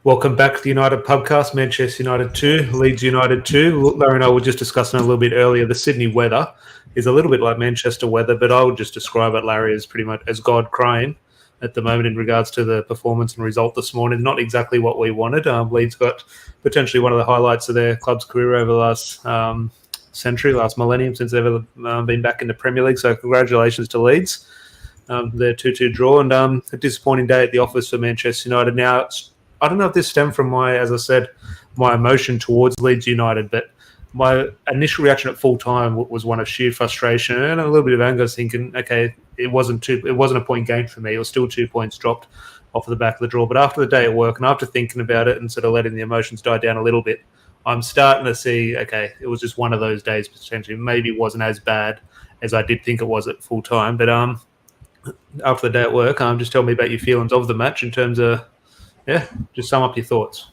Welcome back to the United Pubcast, Manchester United 2, Leeds United 2. Larry and I were just discussing a little bit earlier, the Sydney weather is a little bit like Manchester weather, but I would just describe it, Larry, as pretty much as God crying at the moment in regards to the performance and result this morning. Not exactly what we wanted. Leeds got potentially one of the highlights of their club's career over the last century, last millennium, since they've ever been back in the Premier League. So congratulations to Leeds. Their 2-2 draw and a disappointing day at the office for Manchester United. Now, I don't know if this stemmed from as I said, my emotion towards Leeds United, but my initial reaction at full time was one of sheer frustration and a little bit of anger. I was thinking, okay, it wasn't a point game for me. It was still 2 points dropped off of the back of the draw. But after the day at work and after thinking about it and sort of letting the emotions die down a little bit, I'm starting to see, okay, it was just one of those days potentially. Maybe it wasn't as bad as I did think it was at full time. But after the day at work, just tell me about your feelings of the match in terms of, just sum up your thoughts.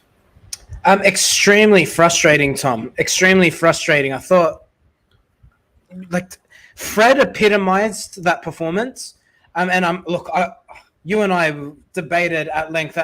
Extremely frustrating, Tom. Extremely frustrating. I thought, Fred epitomized that performance. You and I debated at length.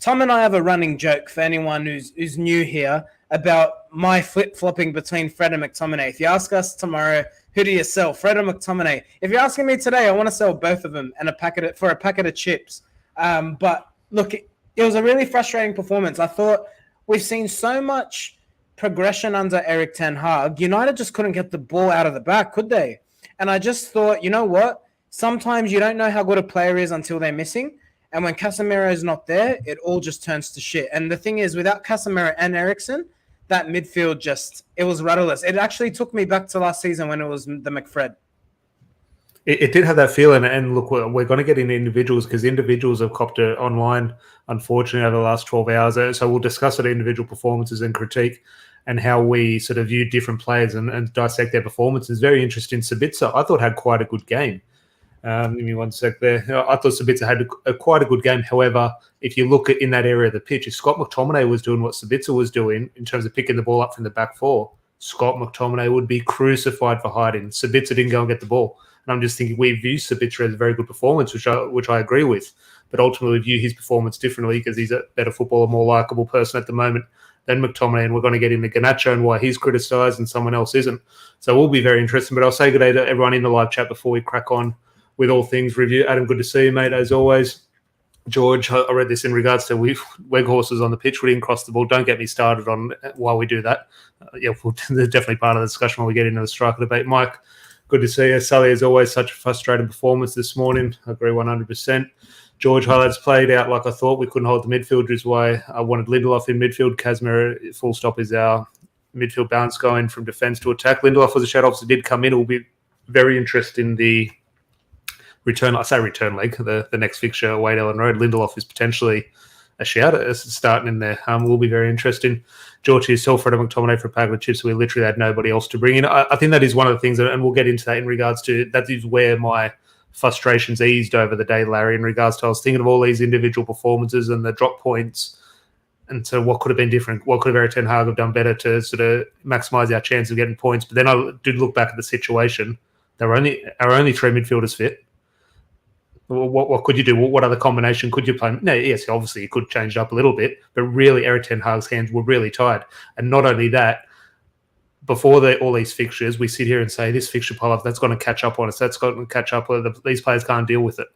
Tom and I have a running joke for anyone who's new here about my flip-flopping between Fred and McTominay. If you ask us tomorrow, who do you sell, Fred or McTominay? If you're asking me today, I want to sell both of them and a packet of chips. But look, it was a really frustrating performance. I thought we've seen so much progression under Erik ten Hag. United just couldn't get the ball out of the back, could they? And I just thought, you know what? Sometimes you don't know how good a player is until they're missing. And when Casemiro is not there, it all just turns to shit. And the thing is, without Casemiro and Eriksen, that midfield it was rudderless. It actually took me back to last season when it was the McFred. It did have that feeling, and look, we're going to get into individuals because individuals have copped it online, unfortunately, over the last 12 hours. So we'll discuss it, individual performances and critique and how we sort of view different players and dissect their performances. Very interesting. Sabitzer, I thought, had quite a good game. Give me one sec there. I thought Sabitzer had quite a good game. However, if you look in that area of the pitch, if Scott McTominay was doing what Sabitzer was doing in terms of picking the ball up from the back four, Scott McTominay would be crucified for hiding. Sabitzer didn't go and get the ball. And I'm just thinking we view Sabitzer as a very good performance, which I agree with. But ultimately, we view his performance differently because he's a better footballer, more likeable person at the moment than McTominay. And we're going to get into Garnacho and why he's criticised and someone else isn't. So it will be very interesting. But I'll say good day to everyone in the live chat before we crack on with all things review. Adam, good to see you, mate, as always. George, I read this in regards to WEGHORST on the pitch. We didn't cross the ball. Don't get me started on why we do that. They're definitely part of the discussion when we get into the striker debate. Mike, good to see you. Sully, as always, such a frustrating performance this morning. I agree 100%. George, highlights played out like I thought. We couldn't hold the midfield, which is why I wanted Lindelof in midfield. Casemiro, full stop, is our midfield balance going from defence to attack. Lindelof was a shout, obviously did come in. It will be very interesting the return leg, the next fixture away at Ellen Road. Lindelof is potentially a shout starting in there. Will be very interesting. George, yourself, Fred and McTominay for a pack of chips. We literally had nobody else to bring in. I think that is one of the things, and we'll get into that in regards to, that is where my frustrations eased over the day, Larry, in regards to, I was thinking of all these individual performances and the drop points, and so what could have been different? What could have Erik ten Hag have done better to sort of maximise our chance of getting points? But then I did look back at the situation. Our only three midfielders fit. What could you do? What other combination could you play? No, yes, obviously you could change it up a little bit, but really Erik ten Hag's hands were really tied. And not only that, before all these fixtures, we sit here and say this fixture pile-up, that's going to catch up on us. That's going to catch up. These players can't deal with it.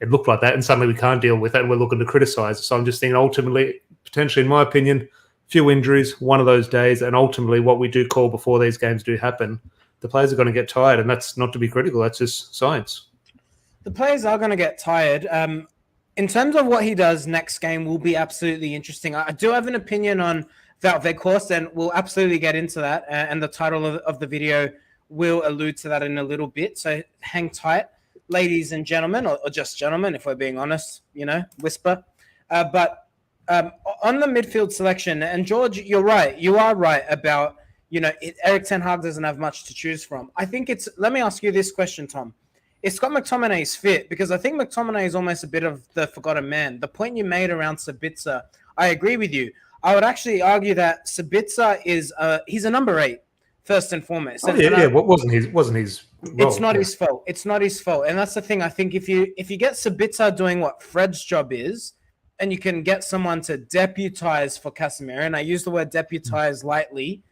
It looked like that, and suddenly we can't deal with it, and we're looking to criticise. So I'm just thinking, ultimately, potentially, in my opinion, few injuries, one of those days, and ultimately what we do call before these games do happen, the players are going to get tired, and that's not to be critical. That's just science. The players are going to get tired. In terms of what he does next game will be absolutely interesting. I do have an opinion on Wout Weghorst, and we'll absolutely get into that. And the title of the video will allude to that in a little bit. So hang tight, ladies and gentlemen, or just gentlemen, if we're being honest, whisper. But on the midfield selection, and George, you're right. You are right about, Erik ten Hag doesn't have much to choose from. I think let me ask you this question, Tom. Is Scott McTominay's fit? Because I think McTominay is almost a bit of the forgotten man. The point you made around Sabitzer, I agree with you. I would actually argue that Sabitzer he's a number 8, first and foremost. What wasn't his role? It's not his fault. It's not his fault. And that's the thing. I think if you get Sabitzer doing what Fred's job is, and you can get someone to deputize for Casemiro, and I use the word deputize lightly.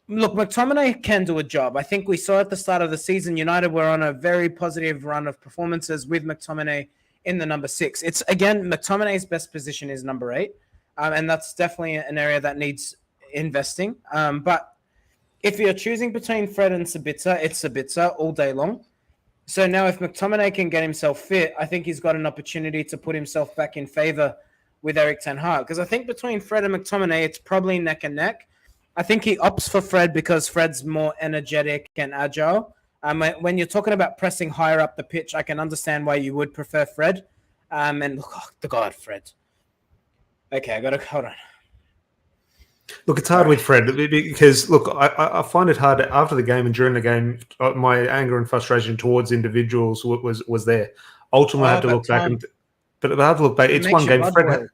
Look, McTominay can do a job. I think we saw at the start of the season, United were on a very positive run of performances with McTominay in the number 6. It's, again, McTominay's best position is number 8, and that's definitely an area that needs investing. But if you're choosing between Fred and Sabitzer, it's Sabitzer all day long. So now if McTominay can get himself fit, I think he's got an opportunity to put himself back in favour with Erik ten Hag. Because I think between Fred and McTominay, it's probably neck and neck. I think he opts for Fred because Fred's more energetic and agile. When you're talking about pressing higher up the pitch, I can understand why you would prefer Fred. And look, oh, the God, Fred. Okay, I got to hold on. Look, it's hard with Fred because, look, I find it hard after the game and during the game. My anger and frustration towards individuals was there. Ultimately, I had to look back, but I have to look back. It's one game. Fred,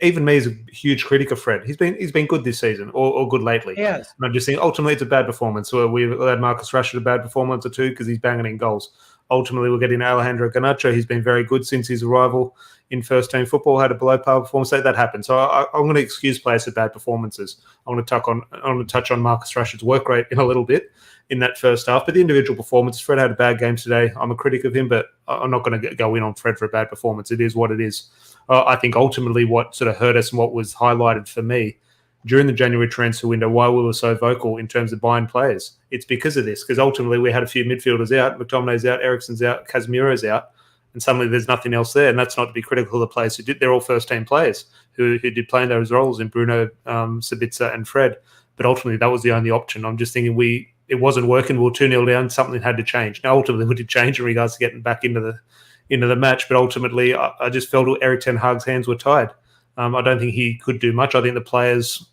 even me, is a huge critic of Fred. He's been good this season, or good lately. Yes. And I'm just saying, ultimately, it's a bad performance. So we allowed Marcus Rashford a bad performance or two because he's banging in goals. Ultimately, we're getting Alejandro Garnacho. He's been very good since his arrival in first-team football. Had a below-par performance. That happened. So I'm going to excuse players for bad performances. I'm going to touch on Marcus Rashford's work rate in a little bit in that first half. But the individual performance, Fred had a bad game today. I'm a critic of him, but I'm not going to go in on Fred for a bad performance. It is what it is. I think ultimately what sort of hurt us and what was highlighted for me during the January transfer window, why we were so vocal in terms of buying players. It's because of this, because ultimately we had a few midfielders out, McTominay's out, Eriksen's out, Casemiro's out, and suddenly there's nothing else there. And that's not to be critical of the players who did. They're all first-team players who did play in those roles in Bruno, Sabitzer and Fred. But ultimately that was the only option. I'm just thinking it wasn't working. We were 2-0 down. Something had to change. Now, ultimately we did change in regards to getting back into the match, but ultimately I just felt Erik ten Hag's hands were tied. I don't think he could do much. I think the players,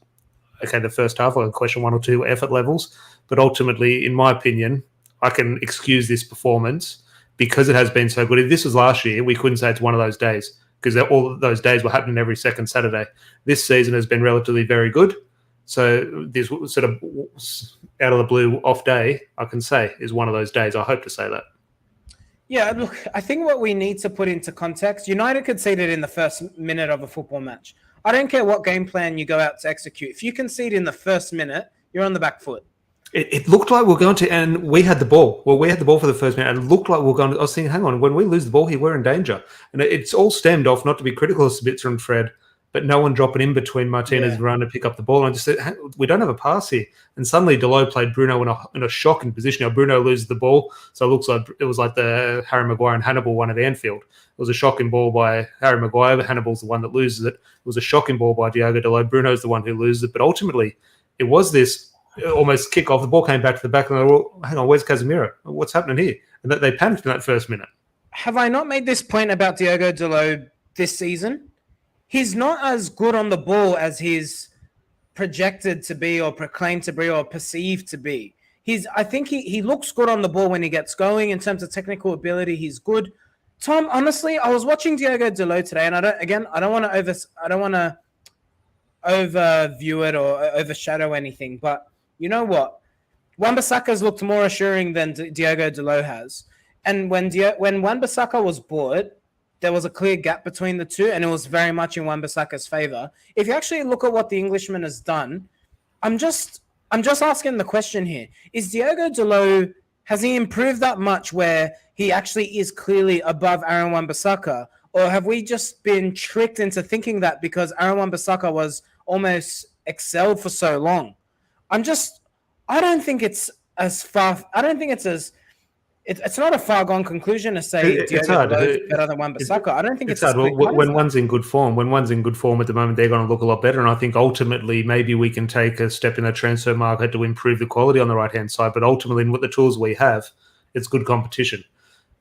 okay, the first half, I'll question one or two effort levels, but ultimately, in my opinion, I can excuse this performance because it has been so good. If this was last year, we couldn't say it's one of those days because all of those days were happening every second Saturday. This season has been relatively very good. So this sort of out of the blue off day, I can say, is one of those days. I hope to say that. Yeah, look, I think what we need to put into context, United conceded in the first minute of a football match. I don't care what game plan you go out to execute. If you concede in the first minute, you're on the back foot. It looked like we're going to, and we had the ball. Well, we had the ball for the first minute, and it looked like we're going to, I was thinking, hang on, when we lose the ball here, we're in danger. And it's all stemmed off, not to be critical of Sabitzer and Fred, but no one dropping in between Martinez and Varane to pick up the ball. And I just said, we don't have a pass here. And suddenly Dalot played Bruno in a shocking position. Now Bruno loses the ball, so it looks like it was like the Harry Maguire and Hannibal one at Anfield. It was a shocking ball by Harry Maguire. Hannibal's the one that loses it. It was a shocking ball by Diogo Dalot. Bruno's the one who loses it. But ultimately, it was this almost kick off. The ball came back to the back, and they were, hang on, where's Casemiro? What's happening here? And they panicked in that first minute. Have I not made this point about Diogo Dalot this season? He's not as good on the ball as he's projected to be or proclaimed to be or perceived to be. I think he looks good on the ball when he gets going. In terms of technical ability, he's good. Tom, honestly, I was watching Diogo Dalot today, and I don't want to overview it or overshadow anything, but you know what? Wan-Bissaka's looked more assuring than Diogo Dalot has. And when Wan-Bissaka was bought, there was a clear gap between the two, and it was very much in Wan-Bissaka's favor. If you actually look at what the Englishman has done, I'm just asking the question here. Is Diogo Dalot, has he improved that much where he actually is clearly above Aaron Wan-Bissaka? Or have we just been tricked into thinking that because Aaron Wan-Bissaka was almost excelled for so long? I don't think it's as far. I don't think it's not a far gone conclusion to say Diogo Dalot is better than Wan-Bissaka. I don't think it's hard. When one's in good form. When one's in good form at the moment, they're going to look a lot better. And I think ultimately maybe we can take a step in the transfer market to improve the quality on the right-hand side. But ultimately, with the tools we have, it's good competition.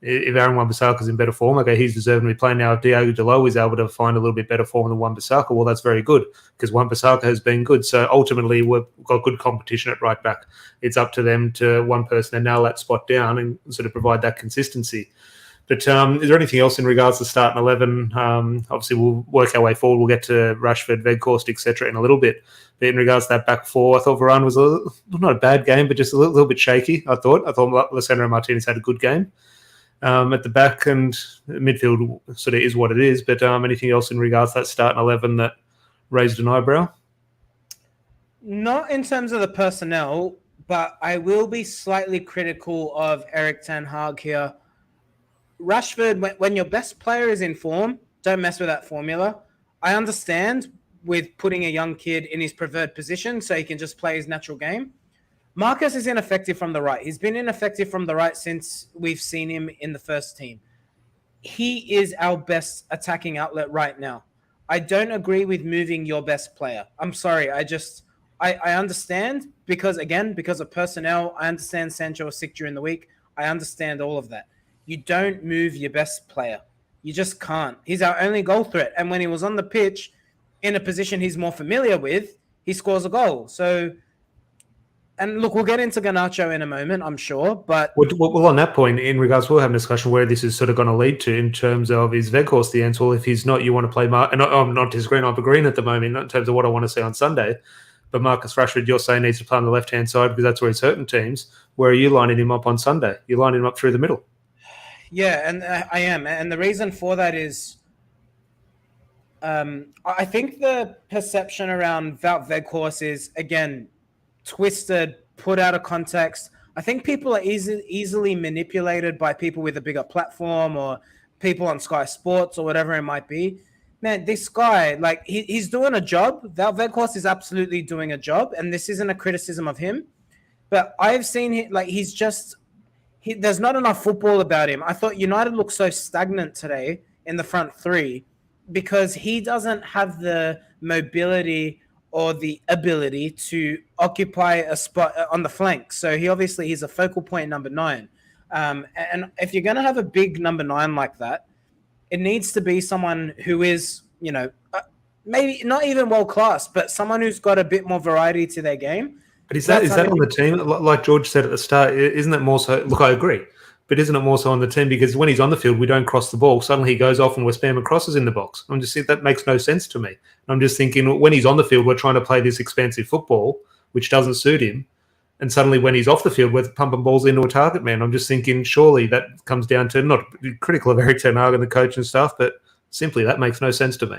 If Aaron Wan-Bissaka is in better form, okay, he's deserving to be playing now. If Diogo Dalot is able to find a little bit better form than Wan-Bissaka, well, that's very good because Wan-Bissaka has been good. So ultimately, we've got good competition at right back. It's up to them to one person to nail that spot down and sort of provide that consistency. But is there anything else in regards to starting 11? Obviously, we'll work our way forward. We'll get to Rashford, Weghorst, etc. in a little bit. But in regards to that back four, I thought Varane was not a bad game, but just a little bit shaky, I thought. Lisandro Martinez had a good game. at the back, and midfield sort of is what it is. But anything else in regards to that starting 11 that raised an eyebrow? Not in terms of the personnel, but I will be slightly critical of Erik ten Hag here. Rashford, when your best player is in form, don't mess with that formula. I understand with putting a young kid in his preferred position so he can just play his natural game. Marcus is ineffective from the right. He's been ineffective from the right since we've seen him in the first team. He is our best attacking outlet right now. I don't agree with moving your best player. I'm sorry. I understand because of personnel. I understand Sancho was sick during the week. I understand all of that. You don't move your best player. You just can't. He's our only goal threat. And when he was on the pitch in a position he's more familiar with, he scores a goal. So, and look, we'll get into Garnacho in a moment, I'm sure. But well, on that point, in regards, we'll have a discussion where this is sort of going to lead to in terms of is WEGHORST the answer? Well, if he's not, you want to play and I'm not disagreeing. I'm agreeing at the moment, not in terms of what I want to see on Sunday. But Marcus Rashford, you're saying needs to play on the left-hand side because that's where he's hurting teams. Where are you lining him up on Sunday? You're lining him up through the middle. Yeah, and I am. And the reason for that is I think the perception around Wout Weghorst is, again, twisted, put out of context. I think people are easily manipulated by people with a bigger platform or people on Sky Sports or whatever it might be. Man, this guy, like, he's doing a job. Wout Weghorst is absolutely doing a job, and this isn't a criticism of him. But I've seen him, like, there's not enough football about him. I thought United looked so stagnant today in the front three because he doesn't have the mobility or the ability to occupy a spot on the flank. So he's a focal point number 9. And if you're going to have a big number 9 like that, it needs to be someone who is, maybe not even world class, but someone who's got a bit more variety to their game. But is that on the team? Like George said at the start, isn't it more so? Look, I agree. But isn't it more so on the team? Because when he's on the field, we don't cross the ball. Suddenly he goes off and we're spamming crosses in the box. I'm just saying that makes no sense to me. I'm just thinking when he's on the field, we're trying to play this expansive football, which doesn't suit him. And suddenly when he's off the field, we're pumping balls into a target man. I'm just thinking surely that comes down to not critical of Erik ten Hag and the coach and stuff, but simply that makes no sense to me.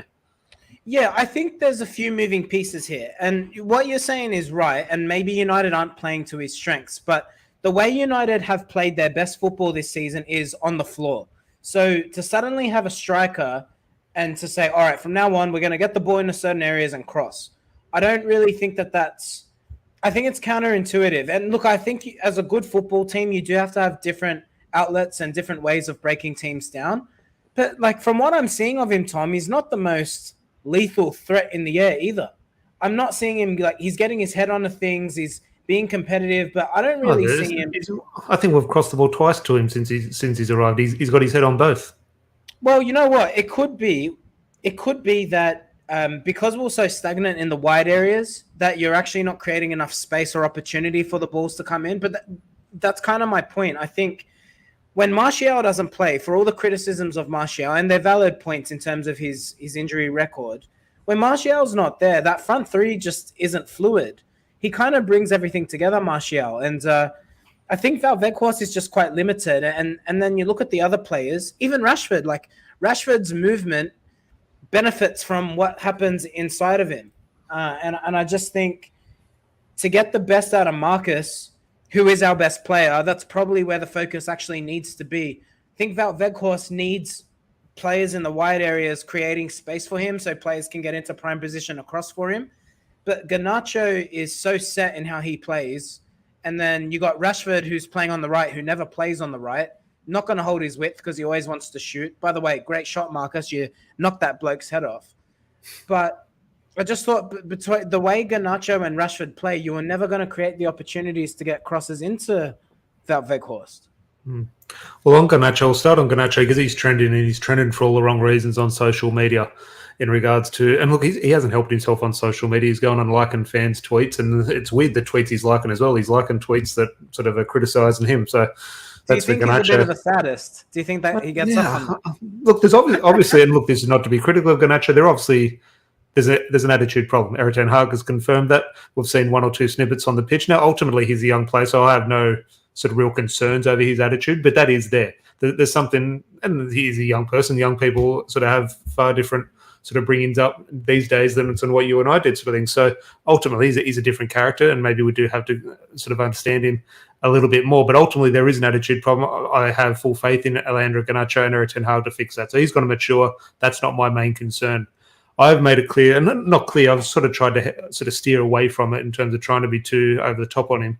Yeah, I think there's a few moving pieces here. And what you're saying is right. And maybe United aren't playing to his strengths. But the way United have played their best football this season is on the floor. So to suddenly have a striker and to say, all right, from now on, we're going to get the ball into certain areas and cross. I don't really think I think it's counterintuitive. And look, I think as a good football team, you do have to have different outlets and different ways of breaking teams down. But like from what I'm seeing of him, Tom, he's not the most lethal threat in the air either. I'm not seeing him like he's getting his head onto things. He's being competitive, but I don't really see him. I think we've crossed the ball twice to him since he's arrived. He's got his head on both. Well, you know what? It could be that because we're so stagnant in the wide areas that you're actually not creating enough space or opportunity for the balls to come in. But that's kind of my point. I think when Martial doesn't play, for all the criticisms of Martial, and they're valid points in terms of his injury record, when Martial's not there, that front three just isn't fluid. He kind of brings everything together, Martial. And I think Wout Weghorst is just quite limited. And then you look at the other players, even Rashford, like Rashford's movement benefits from what happens inside of him. And I just think to get the best out of Marcus, who is our best player, that's probably where the focus actually needs to be. I think Wout Weghorst needs players in the wide areas creating space for him so players can get into prime position across for him. But Garnacho is so set in how he plays. And then you got Rashford, who's playing on the right, who never plays on the right. Not going to hold his width because he always wants to shoot. By the way, great shot, Marcus. You knocked that bloke's head off. But I just thought between the way Garnacho and Rashford play, you were never going to create the opportunities to get crosses into Wout Weghorst. Well, on Garnacho, I'll start on Garnacho because he's trending for all the wrong reasons on social media in regards to, and look, he hasn't helped himself on social media. He's going on liking fans' tweets, and it's weird the tweets he's liking as well. He's liking tweets that sort of are criticising him. So that's do you think he's a bit of a sadist? Do you think that he gets off on that? Look, there's obviously, and look, this is not to be critical of Garnacho. There's an attitude problem. Erik ten Hag has confirmed that. We've seen one or two snippets on the pitch. Now, ultimately, he's a young player, so I have no sort of real concerns over his attitude, but that is there. there's something, and he's a young person. Young people sort of have far different sort of bringings up these days than what you and I did, sort of thing. So ultimately, he's a different character, and maybe we do have to sort of understand him a little bit more. But ultimately, there is an attitude problem. I have full faith in Alejandro Garnacho and Erik ten Hag to fix that. So he's going to mature. That's not my main concern. I've made it clear, and not clear, I've sort of tried to sort of steer away from it in terms of trying to be too over the top on him.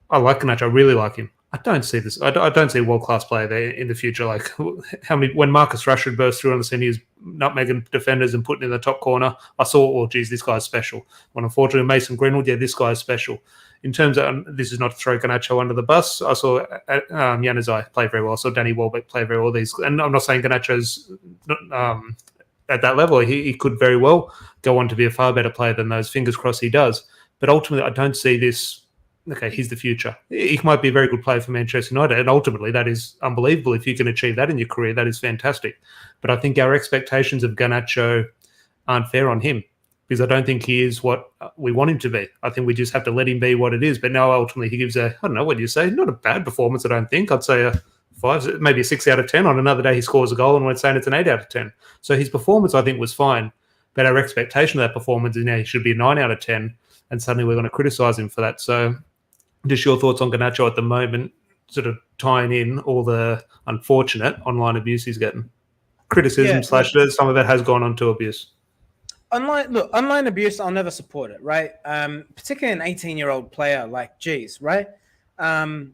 I like Garnacho. I really like him. I don't see this. I don't see a world-class player there in the future. Like when Marcus Rashford burst through on the scene, he was nutmegging defenders and putting in the top corner. I saw, oh, geez, this guy's special. When unfortunately Mason Greenwood, yeah, this guy's special. In terms of, this is not to throw Garnacho under the bus. I saw Januzaj play very well. I saw Danny Welbeck play very well. And I'm not saying Garnacho's at that level. He could very well go on to be a far better player than those. Fingers crossed he does. But ultimately, I don't see this. Okay, he's the future. He might be a very good player for Manchester United, and ultimately that is unbelievable. If you can achieve that in your career, that is fantastic. But I think our expectations of Garnacho aren't fair on him, because I don't think he is what we want him to be. I think we just have to let him be what it is. But now ultimately he gives I don't know, what do you say? Not a bad performance, I don't think. I'd say a 5, maybe a 6 out of 10. On another day he scores a goal and we're saying it's an 8 out of 10. So his performance, I think, was fine. But our expectation of that performance is now he should be a 9 out of 10, and suddenly we're going to criticise him for that. So just your thoughts on Garnacho at the moment, sort of tying in all the unfortunate online abuse he's getting. Criticism / some of it has gone on to abuse. Online abuse, I'll never support it, right? Particularly an 18-year-old player, like, geez, right? In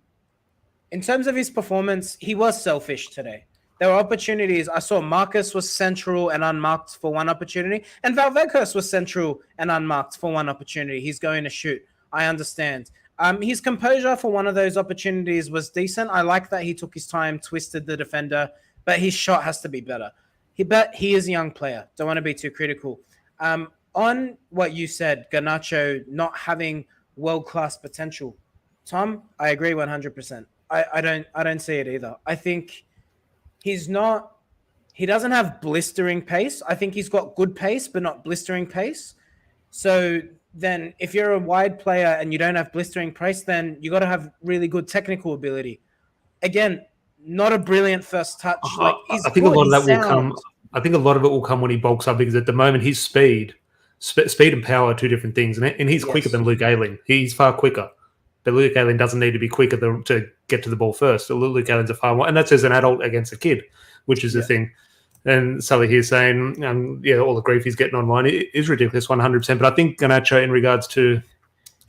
terms of his performance, he was selfish today. There were opportunities. I saw Marcus was central and unmarked for one opportunity, and Weghorst was central and unmarked for one opportunity. He's going to shoot. I understand. His composure for one of those opportunities was decent. I like that he took his time, twisted the defender, but his shot has to be better. He is a young player. Don't want to be too critical. On what you said, Garnacho not having world-class potential, Tom, I agree 100%. I don't see it either. I think he doesn't have blistering pace. I think he's got good pace, but not blistering pace. So then if you're a wide player and you don't have blistering pace, then you got to have really good technical ability. Again, not a brilliant first touch. I think a lot of that will come. I think a lot of it will come when he bulks up, because at the moment his speed and power are two different things, and he's quicker than Luke Ayling. He's far quicker, but Luke Ayling doesn't need to be quicker to get to the ball first. Luke Ayling's a far more, and that's as an adult against a kid, which is the thing. And Sully here saying, all the grief he's getting online is ridiculous, 100%. But I think Garnacho, in regards to,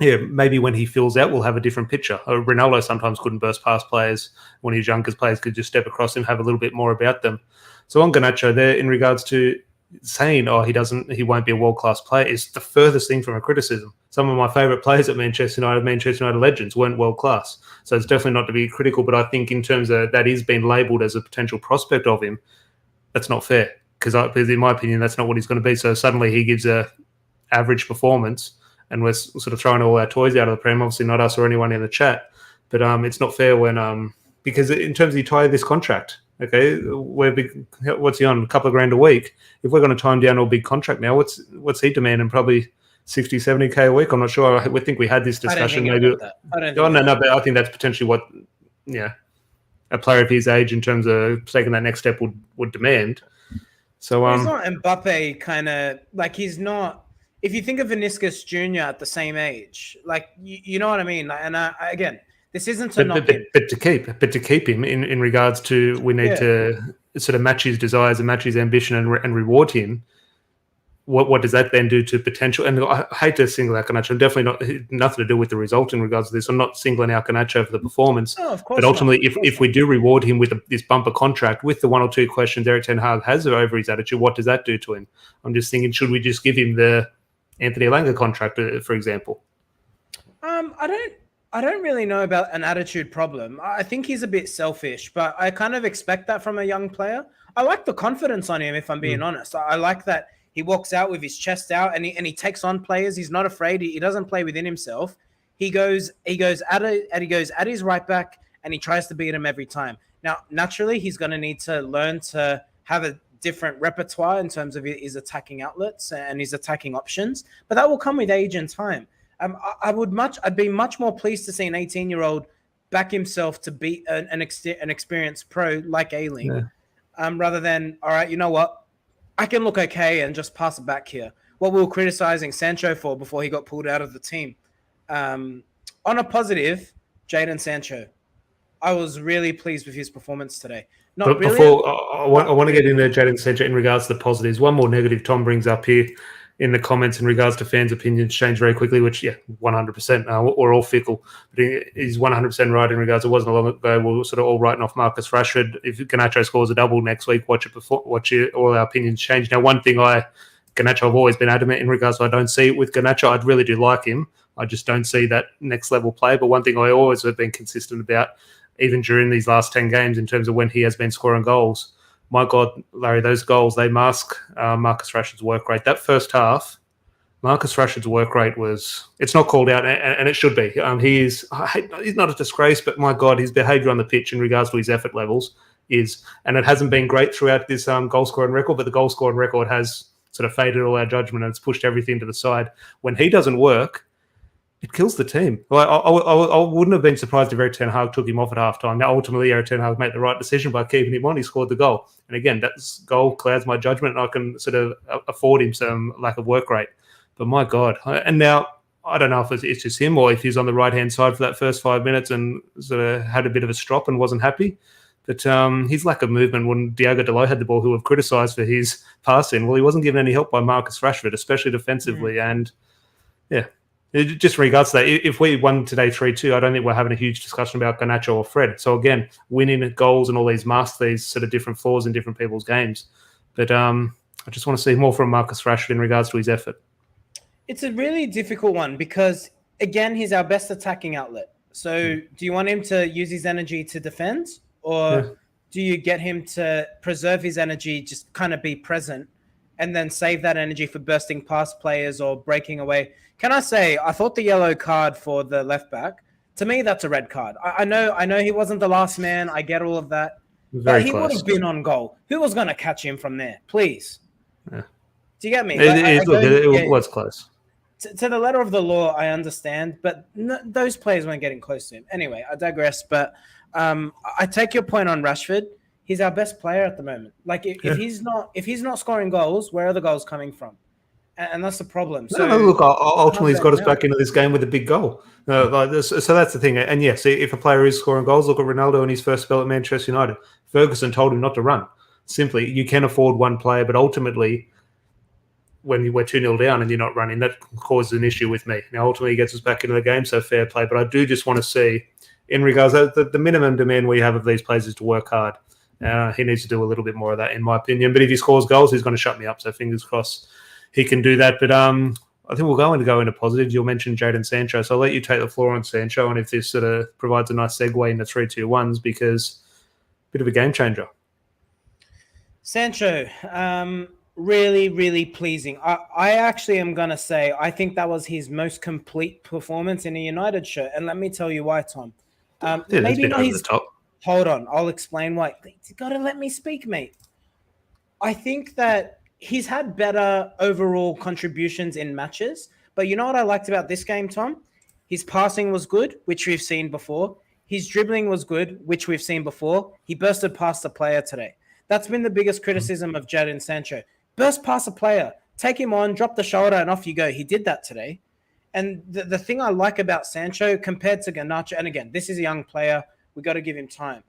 maybe when he fills out, we'll have a different picture. Ronaldo sometimes couldn't burst past players when he was young, because players could just step across him, have a little bit more about them. So on Garnacho there, in regards to saying, he won't be a world-class player, is the furthest thing from a criticism. Some of my favourite players at Manchester United legends, weren't world-class. So it's definitely not to be critical, but I think in terms of that is being labelled as a potential prospect of him, that's not fair, because in my opinion, that's not what he's going to be. So suddenly he gives a average performance, and we're sort of throwing all our toys out of the Prem. Obviously not us or anyone in the chat, but it's not fair when because in terms of you tie this contract, okay, what's he on? A couple of grand a week. If we're going to tie him down to a big contract now, what's he demanding? Probably 60, 70K a week. I'm not sure. I think we had this discussion. Maybe. But I think that's potentially what, a player of his age in terms of taking that next step would demand. So he's not Mbappe kind of, like, he's not. If you think of Vinicius Jr. at the same age, like, you know what I mean. And again, this isn't to knock him, but to keep him in regards to, we need to sort of match his desires and match his ambition and reward him. What does that then do to potential? And I hate to single out Garnacho. Definitely nothing to do with the result in regards to this. I'm not singling out Garnacho for the performance. Oh, of course. But ultimately, if we do reward him with this bumper contract, with the one or two questions Erik ten Hag has over his attitude, what does that do to him? I'm just thinking, should we just give him the Anthony Elanga contract, for example? I don't really know about an attitude problem. I think he's a bit selfish, but I kind of expect that from a young player. I like the confidence on him, if I'm being honest. I like that he walks out with his chest out and he takes on players. He's not afraid. He doesn't play within himself. He goes at his right back and he tries to beat him every time. Now, naturally, he's going to need to learn to have a different repertoire in terms of his attacking outlets and his attacking options, but that will come with age and time. I'd be much more pleased to see an 18-year-old back himself to beat an experienced pro like Ailing, rather than, all right, you know what? I can look okay and just pass it back here. What we were criticizing Sancho for before he got pulled out of the team. On a positive, Jadon Sancho. I was really pleased with his performance today. Not But brilliant. before I want to get into Jadon Sancho in regards to the positives. One more negative Tom brings up here in the comments in regards to fans' opinions change very quickly, which, 100%. We're all fickle. But he's 100% right in regards. It wasn't long ago we were sort of all writing off Marcus Rashford. If Garnacho scores a double next week, watch it. All our opinions change. Now, one thing Garnacho, I've always been adamant in regards to I don't see it with Garnacho. I really do like him. I just don't see that next level play. But one thing I always have been consistent about, even during these last 10 games, in terms of when he has been scoring goals, my God, Larry, those goals, they mask Marcus Rashford's work rate. That first half, Marcus Rashford's work rate it's not called out, and it should be. He's not a disgrace, but my God, his behaviour on the pitch in regards to his effort levels is, and it hasn't been great throughout this goal scoring record, but the goal scoring record has sort of faded all our judgment and it's pushed everything to the side. When he doesn't work, it kills the team. Well, I wouldn't have been surprised if Eric Ten Hag took him off at halftime. Now, ultimately, Eric Ten Hag made the right decision by keeping him on. He scored the goal. And again, that goal clouds my judgment, and I can sort of afford him some lack of work rate. But my God. And now, I don't know if it's just him or if he's on the right-hand side for that first 5 minutes and sort of had a bit of a strop and wasn't happy. But his lack of movement when Diogo Dalot had the ball, who have criticised for his passing, well, he wasn't given any help by Marcus Rashford, especially defensively. And, yeah. Just in regards to that, if we won today 3-2, I don't think we're having a huge discussion about Garnacho or Fred. So again, winning at goals and all these mask these sort of different flaws in different people's games. But I just want to see more from Marcus Rashford in regards to his effort. It's a really difficult one because, again, he's our best attacking outlet. So do you want him to use his energy to defend, or do you get him to preserve his energy, just kind of be present, and then save that energy for bursting past players or breaking away? Can I say, I thought the yellow card for the left back, to me, that's a red card. I know he wasn't the last man. I get all of that. But he would have been on goal. Who was going to catch him from there? Please. Yeah. Do you get me? It was close. To the letter of the law, I understand, but those players weren't getting close to him. Anyway, I digress, but I take your point on Rashford. He's our best player at the moment. Like, if he's not scoring goals, where are the goals coming from? And that's the problem. So look, ultimately he's got us back into this game with a big goal. So that's the thing. And yes, if a player is scoring goals, look at Ronaldo in his first spell at Manchester United. Ferguson told him not to run. Simply, you can afford one player, but ultimately, when we're 2-0 down and you're not running, that causes an issue with me. Now, ultimately, he gets us back into the game, so fair play. But I do just want to see, in regards to the minimum demand we have of these players is to work hard. He needs to do a little bit more of that, in my opinion. But if he scores goals, he's going to shut me up. So fingers crossed he can do that. But I think we'll go into positives. You'll mention Jadon Sancho. So I'll let you take the floor on Sancho, and if this sort of provides a nice segue into 3-2-1s, because a bit of a game changer. Sancho, really, really pleasing. I actually am going to say I think that was his most complete performance in a United shirt. And let me tell you why, Tom. Maybe not over the top. Hold on. I'll explain why. You got to let me speak, mate. I think that he's had better overall contributions in matches. But you know what I liked about this game, Tom? His passing was good, which we've seen before. His dribbling was good, which we've seen before. He bursted past the player today. That's been the biggest criticism of Jadon Sancho. Burst past a player, take him on, drop the shoulder, and off you go. He did that today. And the thing I like about Sancho compared to Garnacho, and again, this is a young player. We got to give him time.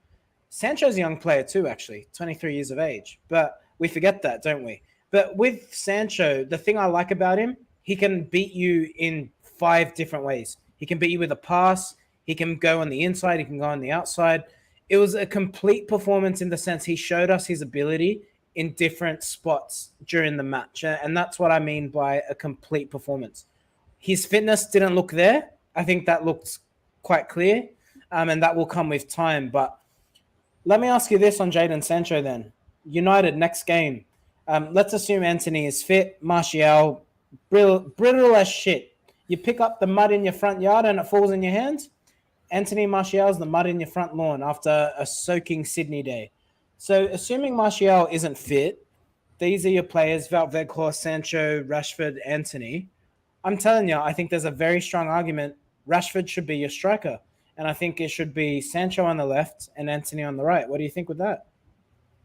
Sancho's a young player too, actually, 23 years of age. But we forget that, don't we? But with Sancho, the thing I like about him, he can beat you in 5 different ways. He can beat you with a pass. He can go on the inside. He can go on the outside. It was a complete performance in the sense he showed us his ability in different spots during the match. And that's what I mean by a complete performance. His fitness didn't look there. I think that looked quite clear. And that will come with time. But let me ask you this on Jadon Sancho then. United, next game. Let's assume Anthony is fit. Martial, brittle as shit. You pick up the mud in your front yard and it falls in your hands. Anthony Martial's the mud in your front lawn after a soaking Sydney day. So assuming Martial isn't fit, these are your players, WEGHORST, Sancho, Rashford, Anthony. I'm telling you, I think there's a very strong argument Rashford should be your striker. and I think it should be Sancho on the left and Anthony on the right. What do you think with that?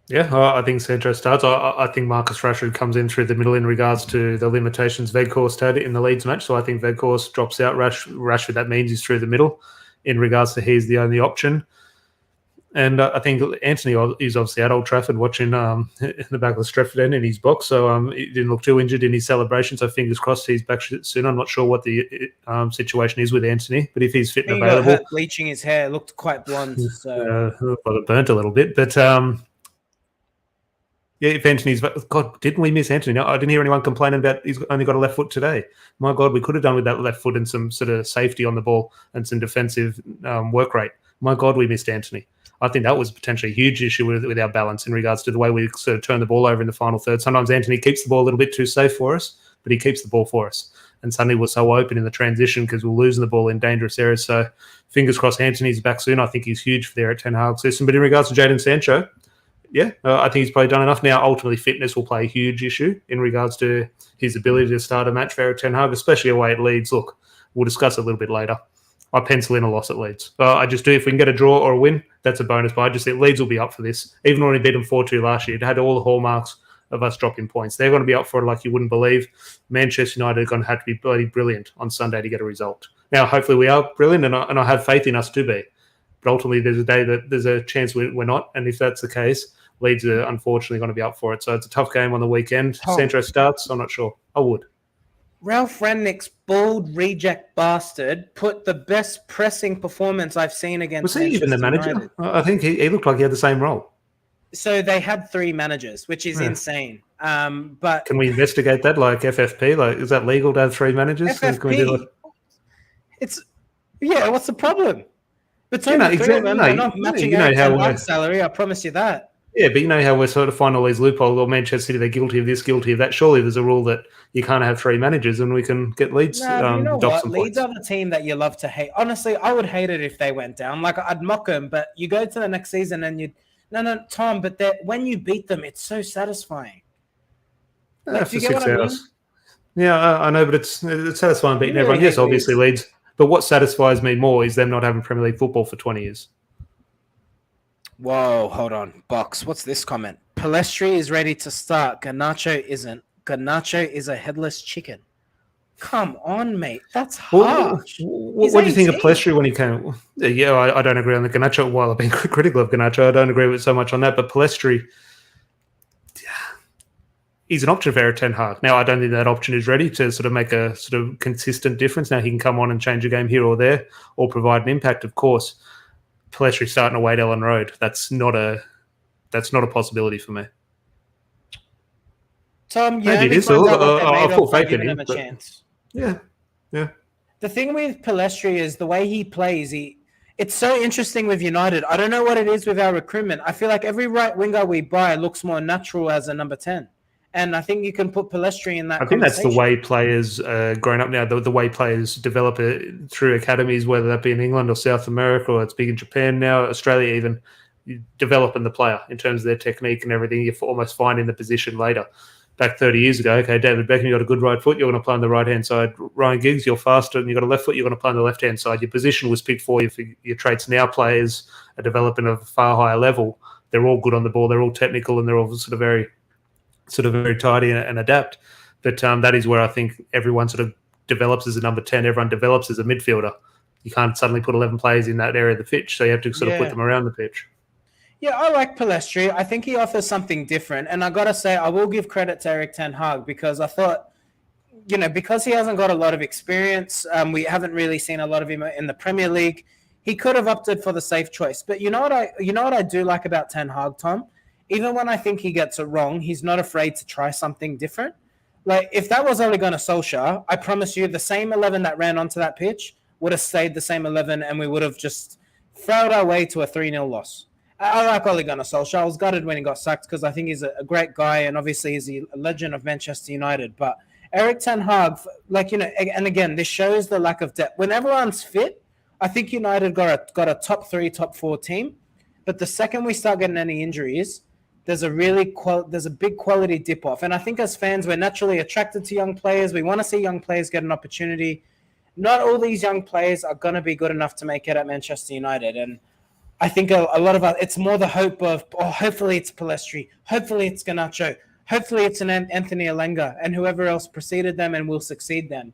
Yeah, I think Sancho starts. I think Marcus Rashford comes in through the middle in regards to the limitations WEGHORST had in the Leeds match. So I think WEGHORST drops out. Rashford, that means he's through the middle in regards to he's the only option. And I think Anthony is obviously at Old Trafford watching in the back of the Stretford end in his box. So he didn't look too injured in his celebration. So fingers crossed he's back soon. I'm not sure what the situation is with Anthony, but if he's fit and available. He got hurt bleaching his hair. Looked quite blonde. So. Well, it burnt a little bit. But yeah, if Anthony's... God, didn't we miss Anthony? I didn't hear anyone complaining about he's only got a left foot today. My God, we could have done with that left foot and some sort of safety on the ball and some defensive work rate. My God, we missed Anthony. I think that was potentially a huge issue with our balance in regards to the way we sort of turn the ball over in the final third. Sometimes Anthony keeps the ball a little bit too safe for us, but he keeps the ball for us. And suddenly we're so open in the transition because we're losing the ball in dangerous areas. So fingers crossed Anthony's back soon. I think he's huge for their Ten Hag system. But in regards to Jadon Sancho, yeah, I think he's probably done enough. Now, ultimately, fitness will play a huge issue in regards to his ability to start a match for Eric Ten Hag, especially away at Leeds. Look, we'll discuss it a little bit later. I pencil in a loss at Leeds. I just do. If we can get a draw or a win, that's a bonus. But I just think Leeds will be up for this. Even when we beat them 4-2 last year, it had all the hallmarks of us dropping points. They're going to be up for it like you wouldn't believe. Manchester United are going to have to be bloody brilliant on Sunday to get a result. Now, hopefully we are brilliant, and I have faith in us to be. But ultimately, there's a day that there's a chance we're not. And if that's the case, Leeds are unfortunately going to be up for it. So it's a tough game on the weekend. Sancho starts. I'm not sure. I would. Ralph Rangnick's bald reject bastard put the best pressing performance I've seen against Manchester United. Was he even the manager? I think he looked like he had the same role. So they had 3 managers, which is insane. But can we investigate that, like FFP? Like, is that legal to have 3 managers? FFP, can we do what's the problem? Between the 3 of them, they're not matching our salary. I promise you that. Yeah, but you know how we're sort of finding all these loopholes. Or Manchester City, they're guilty of this, guilty of that. Surely there's a rule that you can't have 3 managers, and we can get Leeds. You know what? Leeds are the team that you love to hate. Honestly, I would hate it if they went down. Like, I'd mock them, but you go to the next season and Tom. But when you beat them, it's so satisfying. Like, do you get what I mean? Yeah, I know, but it's satisfying beating everyone. Yes, obviously Leeds. But what satisfies me more is them not having Premier League football for 20 years. Whoa, hold on. Box, what's this comment? Palestri is ready to start. Garnacho isn't. Garnacho is a headless chicken. Come on, mate. That's harsh. What do you think of Palestri when he came? Yeah, I don't agree on the Garnacho. While I've been critical of Garnacho, I don't agree with so much on that. But Palestri, he's an option for Eric Ten Hag. Now, I don't think that option is ready to sort of make a sort of consistent difference. Now, he can come on and change a game here or there or provide an impact, of course. Palestri starting away at Ellen Road. That's not a possibility for me. Tom, maybe it is. I've full faith in him. Yeah. The thing with Palestri is the way he plays. It's so interesting with United. I don't know what it is with our recruitment. I feel like every right winger we buy looks more natural as a number 10. And I think you can put Palestri in that. I think that's the way players growing up now, the way players develop it through academies, whether that be in England or South America, or it's big in Japan now, Australia even, developing the player in terms of their technique and everything. You're almost finding the position later. Back 30 years ago, okay, David Beckham, you got a good right foot, you're going to play on the right-hand side. Ryan Giggs, you're faster and you've got a left foot, you're going to play on the left-hand side. Your position was picked for you for your traits. Now players are developing at a far higher level. They're all good on the ball. They're all technical and they're all sort of very tidy and adapt. But that is where I think everyone sort of develops as a number 10. Everyone develops as a midfielder. You can't suddenly put 11 players in that area of the pitch, so you have to sort of put them around the pitch. Yeah, I like Palestri. I think he offers something different. And I got to say, I will give credit to Eric Ten Hag because I thought, because he hasn't got a lot of experience, we haven't really seen a lot of him in the Premier League. He could have opted for the safe choice. But you know what I do like about Ten Hag, Tom? Even when I think he gets it wrong, he's not afraid to try something different. Like, if that was Ole Gunnar Solskjaer, I promise you the same 11 that ran onto that pitch would have stayed the same 11 and we would have just failed our way to a 3-0 loss. I like Ole Gunnar Solskjaer. I was gutted when he got sacked because I think he's a great guy and obviously he's a legend of Manchester United. But Eric Ten Hag, and again, this shows the lack of depth. When everyone's fit, I think United got a top 3, top 4 team. But the second we start getting any injuries, there's a big quality dip off. And I think as fans, we're naturally attracted to young players. We want to see young players get an opportunity. not all these young players are going to be good enough to make it at Manchester United. And I think a lot of it's more the hope of, hopefully it's Palestri, hopefully it's Garnacho, hopefully it's an Anthony Alenga and whoever else preceded them and will succeed them.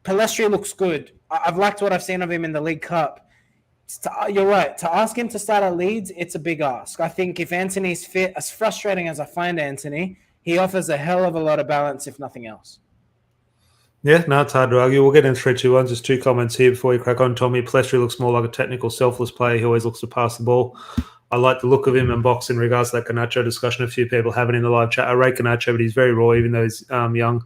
Palestri looks good. I've liked what I've seen of him in the League Cup. You're right. To ask him to start at Leeds, it's a big ask. I think if Anthony's fit, as frustrating as I find Anthony, he offers a hell of a lot of balance, if nothing else. Yeah, no, it's hard to argue. We'll get in 3-2-1s. There's 2 comments here before we crack on. Tommy, Palestri looks more like a technical, selfless player. He always looks to pass the ball. I like the look of him and box in regards to that Garnacho discussion a few people having in the live chat. I rate Garnacho, but he's very raw, even though he's young.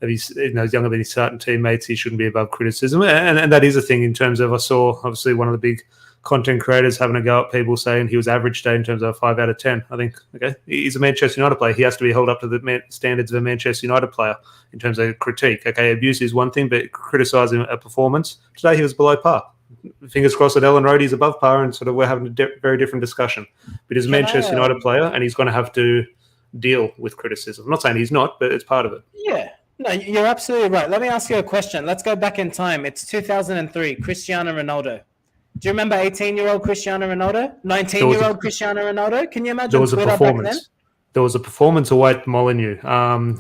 If he's younger than his starting teammates, he shouldn't be above criticism. And that is a thing in terms of, I saw obviously one of the big content creators having a go at people saying he was average today in terms of a 5 out of 10. I think, okay, he's a Manchester United player. He has to be held up to the standards of a Manchester United player in terms of critique. Okay, abuse is one thing, but criticising a performance, today he was below par. Fingers crossed that Ellen Road is above par, and sort of we're having a very different discussion. But he's a Manchester United player, and he's going to have to deal with criticism. I'm not saying he's not, but it's part of it. Yeah. No, you're absolutely right. Let me ask you a question. Let's go back in time. It's 2003, Cristiano Ronaldo. Do you remember 18-year-old Cristiano Ronaldo? 19-year-old Cristiano Ronaldo? Can you imagine there was a Twitter performance. back then? There was a performance away at Molineux.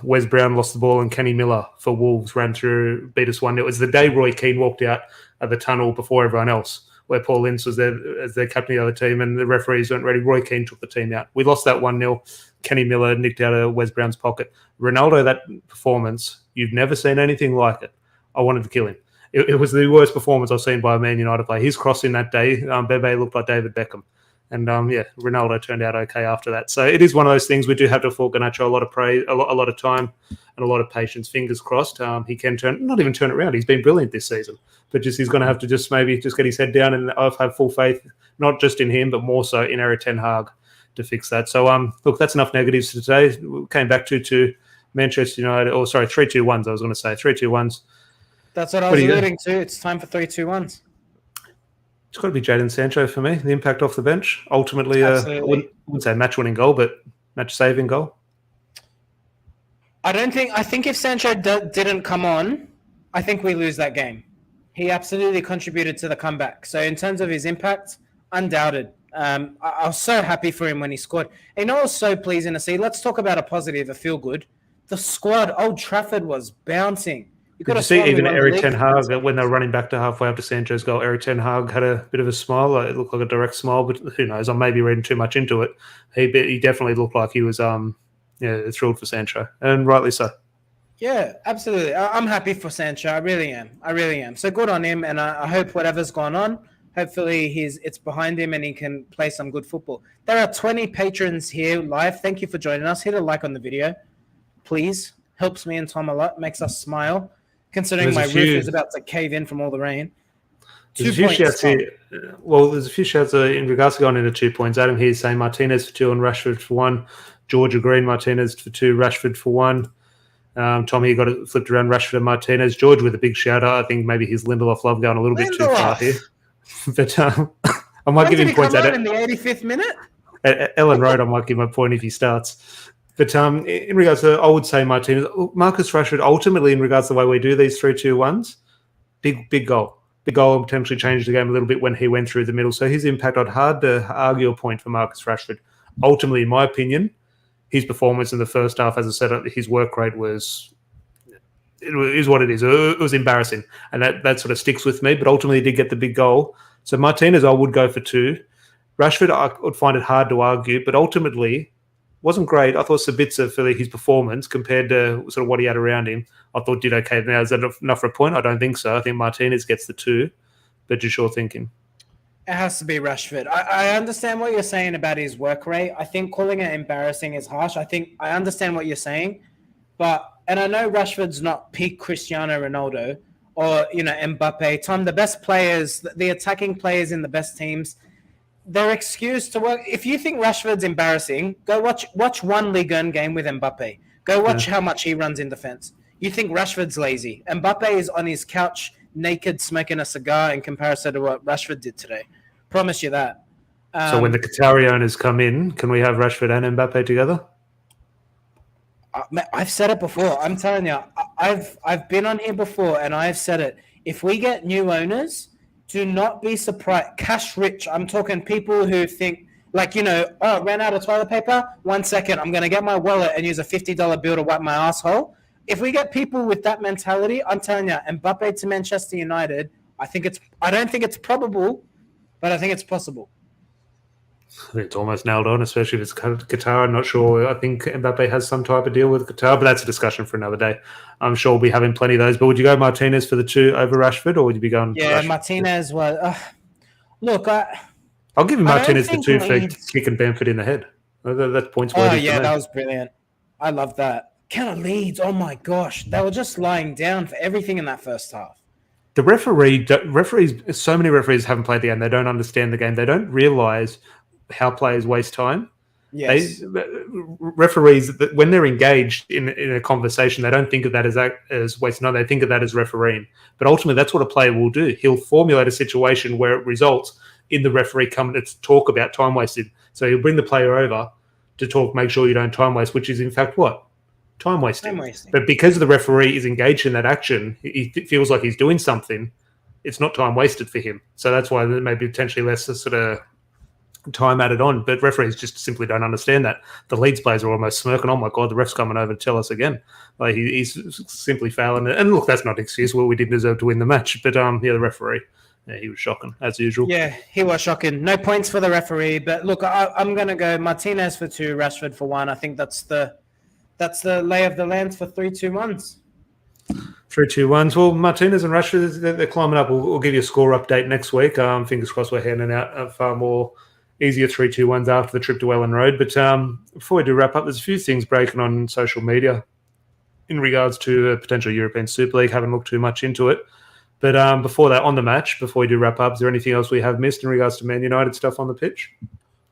Wes Brown lost the ball and Kenny Miller for Wolves ran through, beat us 1-0. It was the day Roy Keane walked out of the tunnel before everyone else, where Paul Ince was there as their captain of the other team and the referees weren't ready. Roy Keane took the team out. We lost that 1-0. Kenny Miller nicked out of Wes Brown's pocket. Ronaldo, that performance, you've never seen anything like it. I wanted to kill him. It was the worst performance I've seen by a Man United player. His crossing that day, Bebe looked like David Beckham. And, Ronaldo turned out okay after that. So it is one of those things we do have to afford Garnacho a lot of praise, a lot of time and a lot of patience. Fingers crossed. He can not even turn it around. He's been brilliant this season. But he's going to have to maybe get his head down, and I have full faith, not just in him, but more so in Erik ten Hag to fix that. So, look, that's enough negatives for today. We came back to Manchester United, 3-2-1s, I was going to say. 3-2-1s. That's what I was alluding to. It's time for 3-2-1s. It's got to be Jadon Sancho for me. The impact off the bench. Ultimately, I wouldn't say match-winning goal, but match-saving goal. I think if Sancho didn't come on, I think we lose that game. He absolutely contributed to the comeback. So in terms of his impact, undoubted. I was so happy for him when he scored. And it was so pleasing to see. Let's talk about a positive, a feel-good. The squad, Old Trafford was bouncing. Did you see even Erik ten Hag, when they were running back to halfway up to Sancho's goal, Erik ten Hag had a bit of a smile. It looked like a direct smile, but who knows? I may be reading too much into it. He definitely looked like he was thrilled for Sancho, and rightly so. Yeah, absolutely. I'm happy for Sancho. I really am. So good on him, and I hope whatever's gone on, hopefully it's behind him and he can play some good football. There are 20 patrons here live. Thank you for joining us. Hit a like on the video, please. Helps me and Tom a lot. Makes us smile. Considering my roof is about to cave in from all the rain. There's a few shouts here. Well, there's a few shouts in regards to going into 2 points. Adam here saying Martinez for 2 and Rashford for 1. George agreeing Martinez for 2, Rashford for 1. Tom here got it flipped around, Rashford and Martinez. George with a big shout out. I think maybe his Lindelof love going a little bit too far here. But I might give him points at it. In the 85th minute? At Ellen Road, I might give him a point if he starts. But in regards to, I would say Martinez, Marcus Rashford, ultimately in regards to the way we do these 3-2-1s, big goal. Big goal and potentially changed the game a little bit when he went through the middle. So his impact, I'd hard to argue a point for Marcus Rashford. Ultimately, in my opinion, his performance in the first half, as I said, his work rate is what it is. It was embarrassing. And that sort of sticks with me. But ultimately, he did get the big goal. So Martinez, I would go for 2. Rashford, I would find it hard to argue. But ultimately, wasn't great. I thought Sabitzer for his performance compared to sort of what he had around him, I thought did okay. Now, is that enough for a point? I don't think so. I think Martinez gets the 2, but just your thinking. It has to be Rashford. I understand what you're saying about his work rate. I think calling it embarrassing is harsh. I understand what you're saying, and I know Rashford's not peak Cristiano Ronaldo or Mbappe. Tom, the best players, the attacking players in the best teams, they're excused to work. If you think Rashford's embarrassing, go watch one Ligue 1 game with Mbappe. Go watch how much he runs in defense. You think Rashford's lazy. Mbappe is on his couch naked smoking a cigar in comparison to what Rashford did today. Promise you that. So when the Qatari owners come in, can we have Rashford and Mbappe together? I've said it before. I'm telling you, I've been on here before and I've said it. If we get new owners, do not be surprised. Cash rich. I'm talking people who think like, oh, ran out of toilet paper. 1 second, I'm gonna get my wallet and use a $50 bill to wipe my asshole. If we get people with that mentality, I'm telling you, Mbappe to Manchester United, I don't think it's probable, but I think it's possible. I think it's almost nailed on, especially if it's Qatar. I'm not sure. I think Mbappe has some type of deal with Qatar, but that's a discussion for another day. I'm sure we'll be having plenty of those. But would you go Martinez for the 2 over Rashford, or would you be going? Yeah, Rashford? Martinez was. Look, I'll give you Martinez the 2 for kicking Bamford in the head. That's points worthy. Oh yeah, that was brilliant. I love that. Counter Leeds. Oh my gosh, they were just lying down for everything in that first half. The referees, so many referees haven't played the game. They don't understand the game. They don't realise how players waste time. Yes. Referees, when they're engaged in a conversation, they don't think of that as wasting time. They think of that as refereeing. But ultimately, that's what a player will do. He'll formulate a situation where it results in the referee coming to talk about time wasted. So he'll bring the player over to make sure you don't time waste, which is in fact what? Time wasting. But because the referee is engaged in that action, he feels like he's doing something. It's not time wasted for him. So that's why there may be potentially less sort of time added on. But referees just simply don't understand that. The Leeds players are almost smirking. Oh my God, the ref's coming over to tell us again. Like he's simply failing. And look, that's not an excuse. Well, we didn't deserve to win the match. But the referee, yeah, he was shocking as usual. Yeah, he was shocking. No points for the referee. But look, I'm going to go Martinez for 2, Rashford for 1. I think that's the lay of the land for 3-2-1s. 3-2-1s. Well, Martinez and Rashford, they're climbing up. We'll give you a score update next week. Fingers crossed we're handing out a far more easier 3-2-1s after the trip to Ellen Road. But before we do wrap up, there's a few things breaking on social media in regards to a potential European Super League. Haven't looked too much into it. But before that, on the match, before we do wrap up, is there anything else we have missed in regards to Man United stuff on the pitch?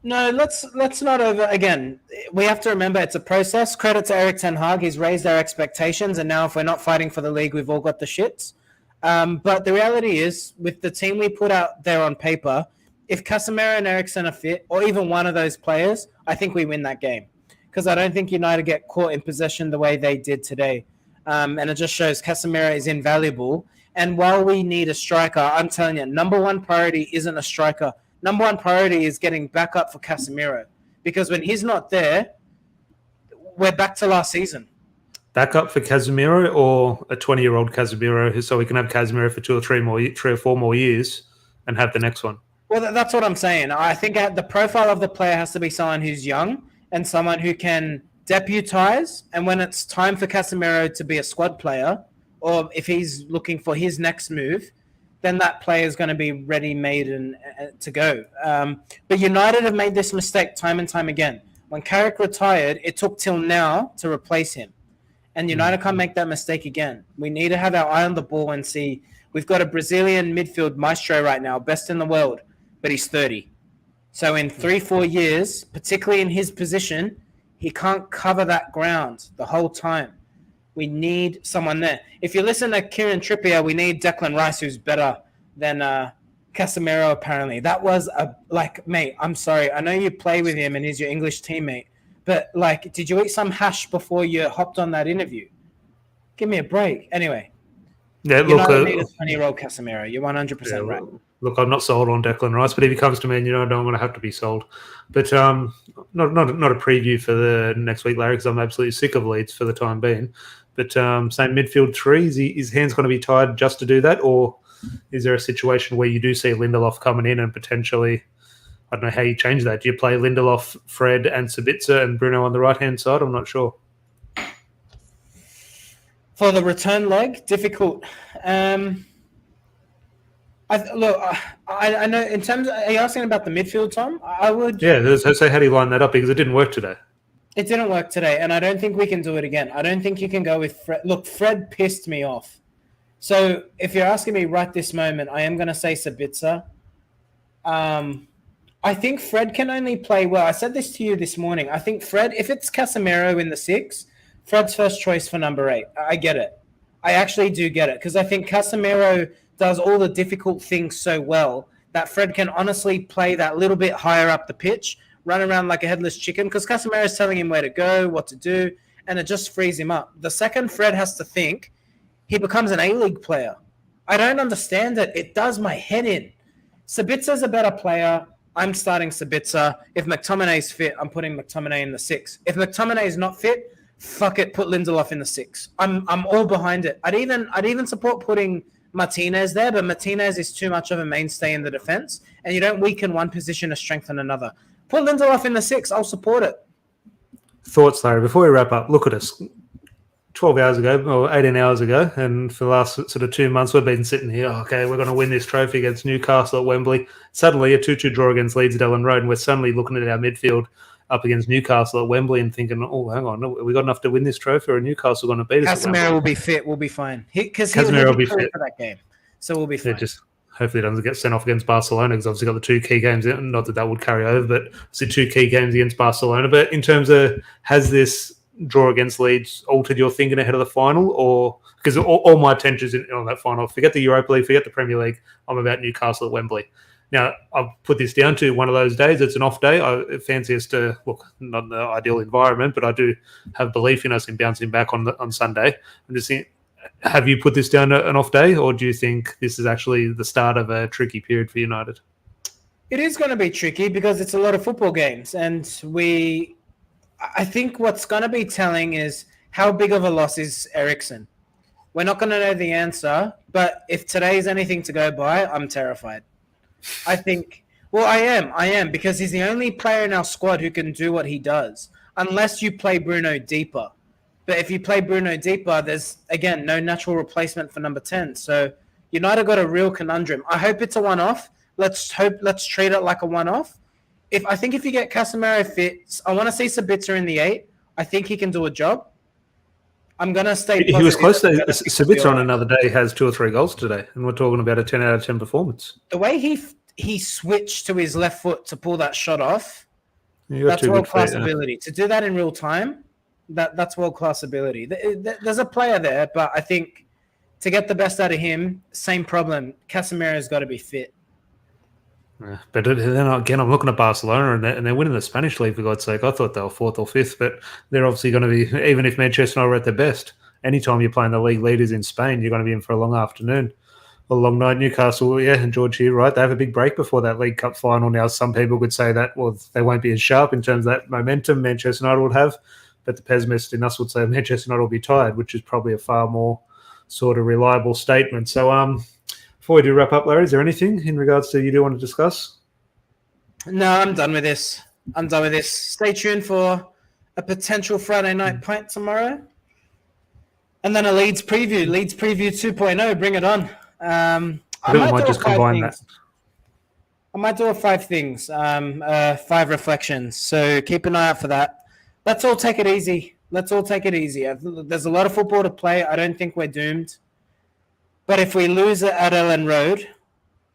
No, let's not over. Again, we have to remember it's a process. Credit to Erik ten Hag. He's raised our expectations, and now if we're not fighting for the league, we've all got the shits. But the reality is, with the team we put out there on paper, if Casemiro and Eriksen are fit, or even one of those players, I think we win that game. Because I don't think United get caught in possession the way they did today. And it just shows Casemiro is invaluable. And while we need a striker, I'm telling you, number one priority isn't a striker. Number one priority is getting back up for Casemiro. Because when he's not there, we're back to last season. Back up for Casemiro, or a 20-year-old Casemiro, so we can have Casemiro for 3 or 4 more years and have the next one? Well, that's what I'm saying. I think the profile of the player has to be someone who's young and someone who can deputize. And when it's time for Casemiro to be a squad player, or if he's looking for his next move, then that player is going to be ready-made and to go. But United have made this mistake time and time again. When Carrick retired, it took till now to replace him. And United can't make that mistake again. We need to have our eye on the ball and see. We've got a Brazilian midfield maestro right now, best in the world, but he's 30. So in 3-4 years, particularly in his position, he can't cover that ground the whole time. We need someone there. If you listen to Kieran Trippier, we need Declan Rice, who's better than Casemiro, apparently. That was mate, I'm sorry. I know you play with him and he's your English teammate. But, did you eat some hash before you hopped on that interview? Give me a break. Anyway. Yeah, You're not need a 20-year-old Casemiro. You're 100% right. Look, I'm not sold on Declan Rice, but if he comes to Man United, I'm going to have to be sold. But not a preview for the next week, Larry, because I'm absolutely sick of Leeds for the time being. But same midfield 3, is his hands going to be tied just to do that, or is there a situation where you do see Lindelof coming in and potentially, I don't know how you change that. Do you play Lindelof, Fred, and Sabitzer and Bruno on the right-hand side? I'm not sure. For the return leg, difficult. I know in terms of, are you asking about the midfield, Tom? I would. Yeah, so how do you line that up? Because it didn't work today. It didn't work today, and I don't think we can do it again. I don't think you can go with Fred. Look, Fred pissed me off. So if you're asking me right this moment, I am going to say Sabitzer. I think Fred can only play well. I said this to you this morning. I think Fred, if it's Casemiro in the 6, Fred's first choice for number 8. I get it. I actually do get it, because I think Casemiro does all the difficult things so well that Fred can honestly play that little bit higher up the pitch, run around like a headless chicken, because Casemiro is telling him where to go, what to do, and it just frees him up. The second Fred has to think, he becomes an A-League player. I don't understand it. It does my head in. Sabitza's a better player. I'm starting Sabitzer. If McTominay's fit, I'm putting McTominay in the 6. If McTominay's not fit, fuck it, put Lindelof in the 6. I'm all behind it. I'd even support putting Martinez there, but Martinez is too much of a mainstay in the defense, and you don't weaken one position to strengthen another. Put Lindelof in the 6. I'll support it. Thoughts, Larry, before we wrap up. Look at us. 12 hours ago or 18 hours ago, and for the last sort of 2 months we've been sitting here, okay, we're going to win this trophy against Newcastle at Wembley. Suddenly a 2-2 draw against Leeds at Ellen Road, and we're suddenly looking at our midfield up against Newcastle at Wembley and thinking, oh, hang on, we got enough to win this trophy, or are Newcastle going to beat us? Casemiro will be fit, we'll be fine. Because Casemiro will be fit for that game, so we'll be fine. Just hopefully it doesn't get sent off against Barcelona, because obviously got the 2 key games, not that would carry over, but it's the 2 key games against Barcelona. But in terms of, has this draw against Leeds altered your thinking ahead of the final? Or because all my attention is on that final. Forget the Europa League, forget the Premier League. I'm about Newcastle at Wembley. Now, I've put this down to one of those days. It's an off day. I fancy us to, look, not in the ideal environment, but I do have belief in us in bouncing back on Sunday. I'm just thinking, have you put this down to an off day, or do you think this is actually the start of a tricky period for United? It is going to be tricky because it's a lot of football games, and I think what's going to be telling is how big of a loss is Eriksen. We're not going to know the answer, but if today is anything to go by, I'm terrified. I think, well, I am, because he's the only player in our squad who can do what he does, unless you play Bruno deeper. But if you play Bruno deeper, there's, again, no natural replacement for number 10. So United got a real conundrum. I hope it's a one-off. Let's treat it like a one-off. I think if you get Casemiro fit, I want to see Sabitzer in the 8. I think he can do a job. I'm going to stay positive. He was close to Sabitzer on another day, has 2 or 3 goals today, and we're talking about a 10 out of 10 performance. The way he switched to his left foot to pull that shot off, that's world-class ability. To do that in real time, that's world-class ability. There's a player there, but I think to get the best out of him, same problem. Casemiro's got to be fit. Yeah, but then again, I'm looking at Barcelona and they're winning the Spanish league, for God's sake. I thought they were 4th or 5th, but they're obviously going to be, even if Manchester United are at their best, anytime you're playing the league leaders in Spain, you're going to be in for a long afternoon, a long night. Newcastle, yeah, and George here, right? They have a big break before that League Cup final. Now, some people could say that, well, they won't be as sharp in terms of that momentum Manchester United would have, but the pessimist in us would say Manchester United will be tired, which is probably a far more sort of reliable statement. So, before we do wrap up, Larry, is there anything in regards to you do want to discuss? No, I'm done with this. Stay tuned for a potential Friday night pint tomorrow. And then a Leeds preview 2.0. Bring it on. I might just combine that. I might do a 5 things, 5 reflections. So keep an eye out for that. Let's all take it easy. There's a lot of football to play. I don't think we're doomed. But if we lose it at Ellen Road,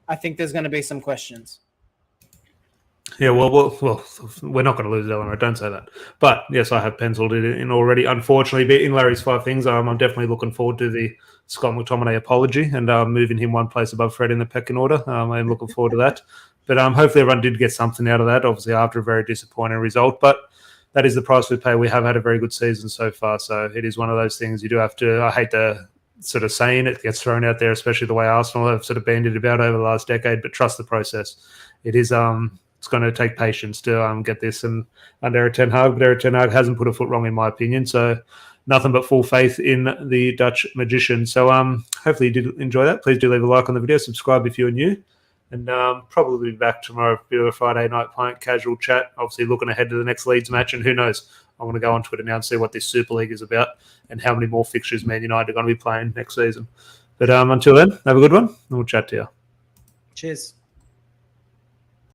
I think there's going to be some questions. Yeah, well, we're not going to lose it, Ellen Road. Don't say that. But yes, I have penciled it in already. Unfortunately, but in Larry's 5 things, I'm definitely looking forward to the Scott McTominay apology and moving him one place above Fred in the pecking order. I'm looking forward to that. But hopefully everyone did get something out of that, obviously after a very disappointing result. But that is the price we pay. We have had a very good season so far. So it is one of those things you do have to, I hate to sort of saying it gets thrown out there, especially the way Arsenal have sort of bandied about over the last decade, but trust the process. It is, it's going to take patience to get this and under Erik ten Hag, but Erik ten Hag hasn't put a foot wrong in my opinion. So nothing but full faith in the Dutch magician. So hopefully you did enjoy that. Please do leave a like on the video, subscribe if you're new, and probably be back tomorrow for a Friday night pint, casual chat, obviously looking ahead to the next Leeds match, and who knows, I'm going to go on Twitter now and see what this Super League is about and how many more fixtures Man United are going to be playing next season. But until then, have a good one, and we'll chat to you. Cheers.